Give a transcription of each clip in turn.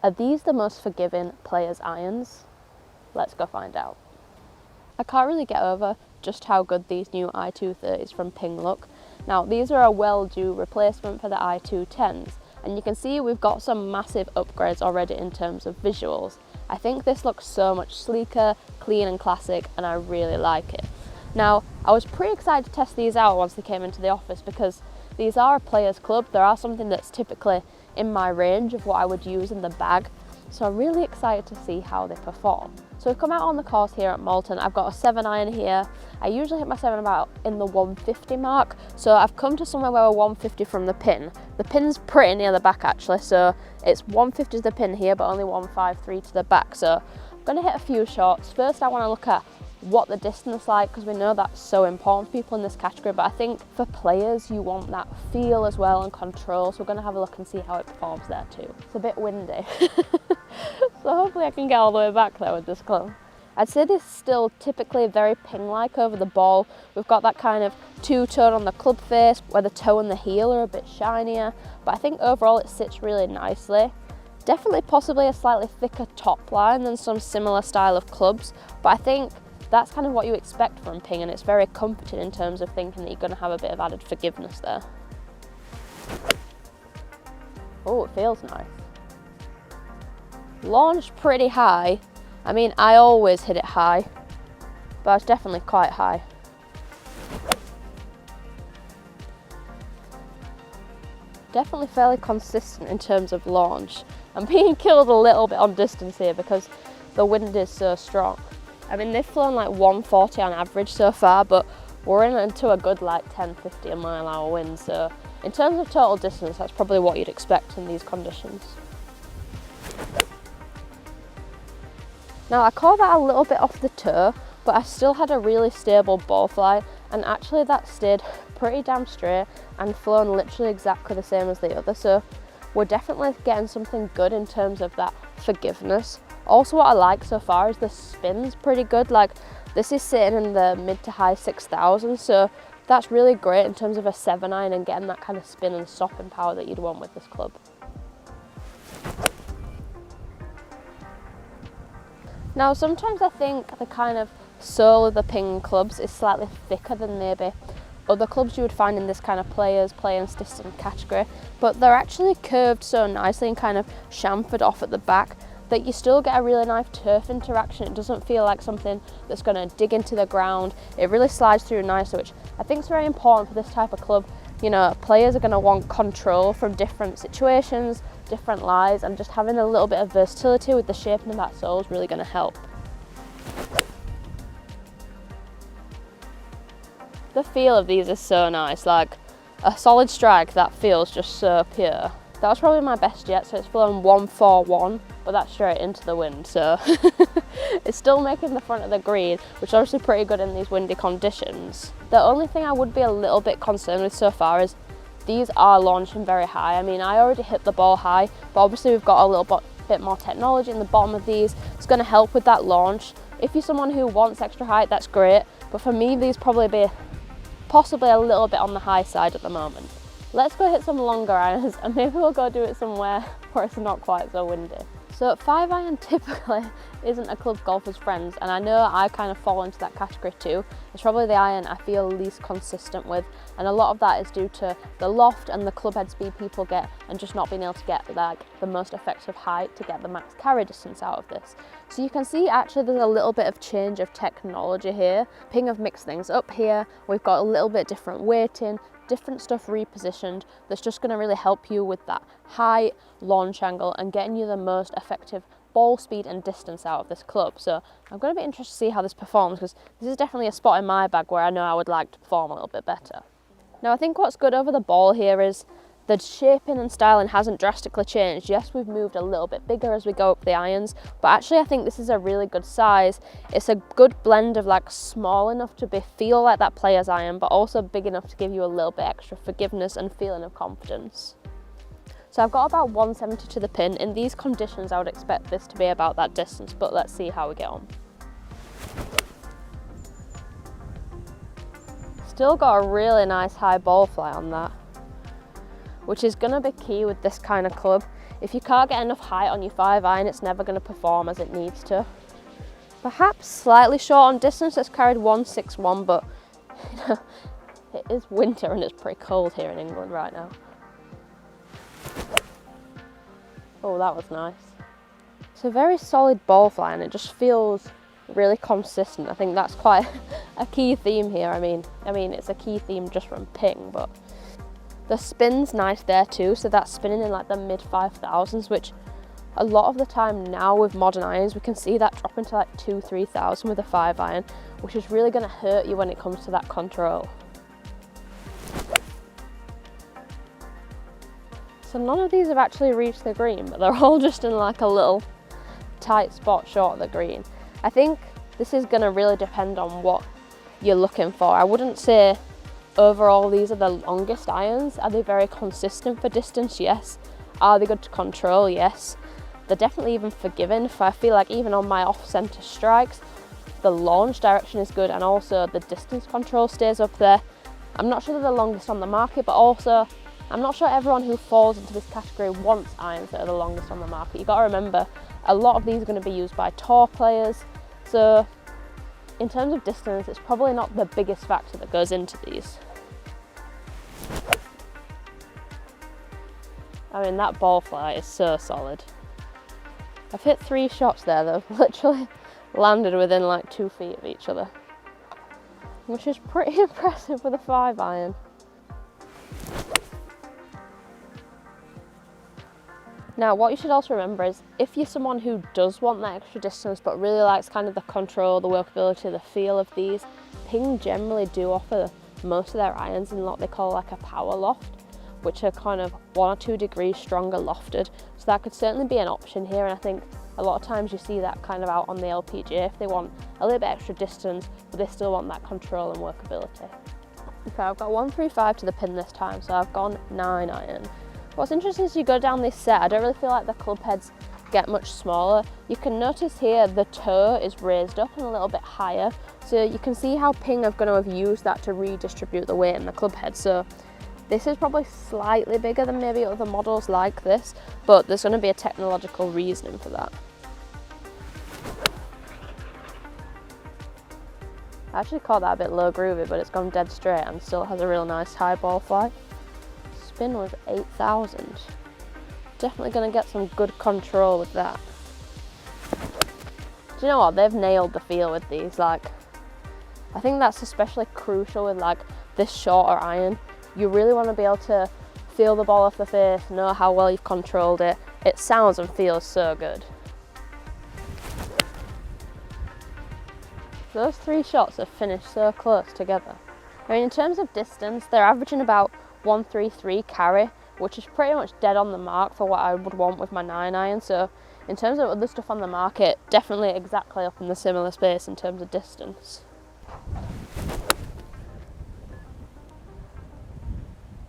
Are these the most forgiving players' irons? Let's go find out. I can't really get over just how good these new i230s from Ping look. Now these are a well-due replacement for the i210s, and you can see we've got some massive upgrades already in terms of visuals. I think this looks so much sleeker, clean and classic, and I really like it. Now, I was pretty excited to test these out once they came into the office because these are a players club. They are something that's typically in my range of what I would use in the bag. So I'm really excited to see how they perform. So we've come out on the course here at Malton. I've got a 7-iron here. I usually hit my 7 about in the 150 mark. So I've come to somewhere where we're 150 from the pin. The pin's pretty near the back actually. So it's 150 to the pin here, but only 153 to the back. So I'm gonna hit a few shots. First, I wanna look at what the distance like, because we know that's so important for people in this category, but I think for players you want that feel as well and control, so we're going to have a look and see how it performs there too. It's a bit windy so hopefully I can get all the way back there with this club. I'd say this is still typically very Ping-like over the ball. We've got that kind of two-tone on the club face where the toe and the heel are a bit shinier, but I think overall it sits really nicely. Definitely possibly a slightly thicker top line than some similar style of clubs, but I think that's kind of what you expect from Ping, and it's very comforting in terms of thinking that you're going to have a bit of added forgiveness there. Oh, it feels nice. Launched pretty high. I mean, I always hit it high, but it's definitely quite high. Definitely fairly consistent in terms of launch. I'm being killed a little bit on distance here because the wind is so strong. I mean, they've flown like 140 on average so far, but we're into a good like 10-15 mile-an-hour wind. So in terms of total distance, that's probably what you'd expect in these conditions. Now I caught that a little bit off the toe, but I still had a really stable ball flight, and actually that stayed pretty damn straight and flown literally exactly the same as the other. So we're definitely getting something good in terms of that forgiveness. Also, what I like so far is the spin's pretty good. Like, this is sitting in the mid to high 6,000, so that's really great in terms of a 7-iron and getting that kind of spin and stopping power that you'd want with this club. Now, sometimes I think the kind of sole of the Ping clubs is slightly thicker than maybe other clubs you would find in this kind of players distance category, but they're actually curved so nicely and kind of chamfered off at the back that you still get a really nice turf interaction. It doesn't feel like something that's going to dig into the ground. It really slides through nicely, which I think is very important for this type of club. You know, players are going to want control from different situations, different lies, and just having a little bit of versatility with the shaping of that sole is really going to help. The feel of these is so nice, like a solid strike that feels just so pure. That was probably my best yet, so it's flown 141, but that's straight into the wind, so it's still making the front of the green, which is obviously pretty good in these windy conditions. The only thing I would be a little bit concerned with so far is these are launching very high. I mean, I already hit the ball high, but obviously we've got a little bit more technology in the bottom of these. It's going to help with that launch. If you're someone who wants extra height, that's great, but for me, these probably be possibly a little bit on the high side at the moment. Let's go hit some longer irons and maybe we'll go do it somewhere where it's not quite so windy. So 5-iron typically isn't a club golfer's friend, and I know I kind of fall into that category too. It's probably the iron I feel least consistent with, and a lot of that is due to the loft and the club head speed people get and just not being able to get like the most effective height to get the max carry distance out of this. So you can see actually there's a little bit of change of technology here. Ping have mixed things up here. We've got a little bit different weighting, different stuff repositioned that's just going to really help you with that high launch angle and getting you the most effective ball speed and distance out of this club. So I'm going to be interested to see how this performs, because this is definitely a spot in my bag where I know I would like to perform a little bit better. Now I think what's good over the ball here is the shaping and styling hasn't drastically changed. Yes, we've moved a little bit bigger as we go up the irons, but actually I think this is a really good size. It's a good blend of like small enough to feel like that player's iron, but also big enough to give you a little bit extra forgiveness and feeling of confidence. So I've got about 170 to the pin. In these conditions, I would expect this to be about that distance, but let's see how we get on. Still got a really nice high ball fly on that, which is going to be key with this kind of club. if you can't get enough height on your 5-iron, it's never going to perform as it needs to. Perhaps slightly short on distance, it's carried 161, but you know, it is winter and it's pretty cold here in England right now. Oh, that was nice. It's a very solid ball fly and it just feels really consistent. I think that's quite a key theme here. I mean it's a key theme just from ping, but the spin's nice there too, so that's spinning in like the mid 5,000s, which a lot of the time now with modern irons we can see that dropping to like 2,000-3,000 with a 5-iron, which is really going to hurt you when it comes to that control. So none of these have actually reached the green, but they're all just in like a little tight spot short of the green. I think this is going to really depend on what you're looking for. I wouldn't say overall these are the longest irons. Are they very consistent for distance? Yes. Are they good to control? Yes. They're definitely even forgiving. I feel like even on my off-centre strikes, the launch direction is good and also the distance control stays up there. I'm not sure they're the longest on the market, but also I'm not sure everyone who falls into this category wants irons that are the longest on the market. You've got to remember, a lot of these are going to be used by tour players. So in terms of distance, it's probably not the biggest factor that goes into these. I mean, that ball fly is so solid. I've hit 3 shots there that have literally landed within like 2 feet of each other, which is pretty impressive with a 5-iron. Now, what you should also remember is if you're someone who does want that extra distance but really likes kind of the control, the workability, the feel of these, Ping generally do offer most of their irons in what they call like a power loft, which are kind of 1 or 2 degrees stronger lofted. So that could certainly be an option here, and I think a lot of times you see that kind of out on the LPGA if they want a little bit extra distance but they still want that control and workability. Okay, I've got 135 to the pin this time, so I've gone 9-iron. What's interesting is you go down this set, I don't really feel like the club heads get much smaller. You can notice here the toe is raised up and a little bit higher, so you can see how Ping are going to have used that to redistribute the weight in the club head. So this is probably slightly bigger than maybe other models like this, but there's going to be a technological reasoning for that. I actually caught that a bit low groovy, but it's gone dead straight and still has a real nice high ball flight. Spin was 8,000. Definitely going to get some good control with that. Do you know what? They've nailed the feel with these. Like, I think that's especially crucial with like this shorter iron. You really want to be able to feel the ball off the face, know how well you've controlled it. It sounds and feels so good. Those 3 shots have finished so close together. I mean, in terms of distance, they're averaging about 133 carry, which is pretty much dead on the mark for what I would want with my 9-iron. So in terms of other stuff on the market, definitely exactly up in the similar space in terms of distance.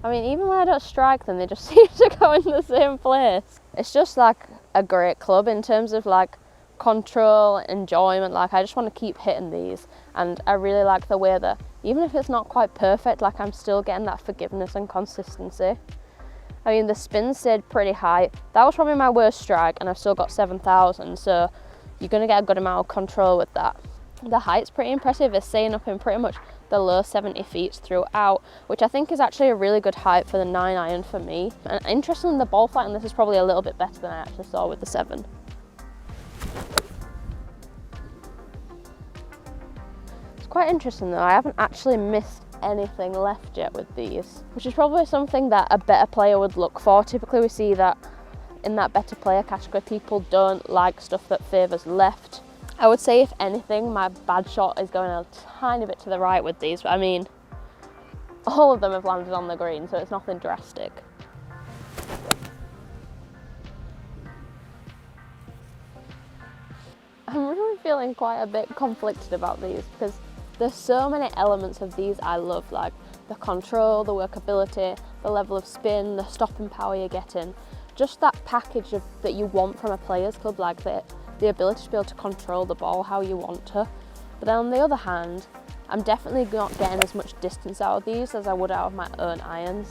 I mean, even when I don't strike them, they just seem to go in the same place. It's just like a great club in terms of like control, enjoyment. Like, I just want to keep hitting these, and I really like the way that even if it's not quite perfect, like I'm still getting that forgiveness and consistency. I mean, the spin stayed pretty high. That was probably my worst strike, and I've still got 7,000, so you're going to get a good amount of control with that. The height's pretty impressive. It's staying up in pretty much the low 70 feet throughout, which I think is actually a really good height for the 9-iron for me. And interestingly, the ball flight on this is probably a little bit better than I actually saw with the 7. It's quite interesting though, I haven't actually missed anything left yet with these, which is probably something that a better player would look for. Typically we see that in that better player category, people don't like stuff that favours left. I would say if anything, my bad shot is going a tiny bit to the right with these, but I mean, all of them have landed on the green, so it's nothing drastic. I'm really feeling quite a bit conflicted about these because there's so many elements of these I love, like the control, the workability, the level of spin, the stopping power you're getting. Just that package that you want from a players club, like the ability to be able to control the ball how you want to. But then on the other hand, I'm definitely not getting as much distance out of these as I would out of my own irons.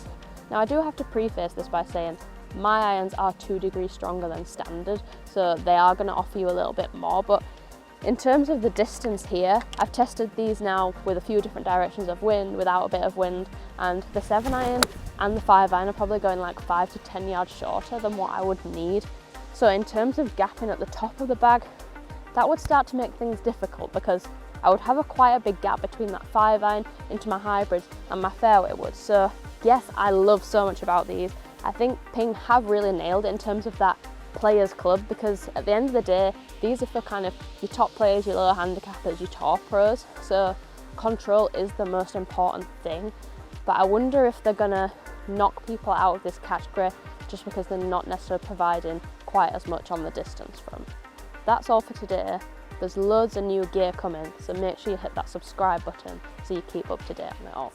Now I do have to preface this by saying my irons are 2 degrees stronger than standard, so they are going to offer you a little bit more. But in terms of the distance here, I've tested these now with a few different directions of wind, without a bit of wind, and the 7 iron and the 5 iron are probably going like 5 to 10 yards shorter than what I would need. So in terms of gapping at the top of the bag, that would start to make things difficult, because I would have quite a big gap between that 5 iron into my hybrids and my fairway woods. So yes, I love so much about these. I think Ping have really nailed it in terms of that players club, because at the end of the day, these are for kind of your top players, your low handicappers, your tour pros. So control is the most important thing. But I wonder if they're gonna knock people out of this category just because they're not necessarily providing quite as much on the distance front. That's all for today. There's loads of new gear coming, so make sure you hit that subscribe button so you keep up to date on it all.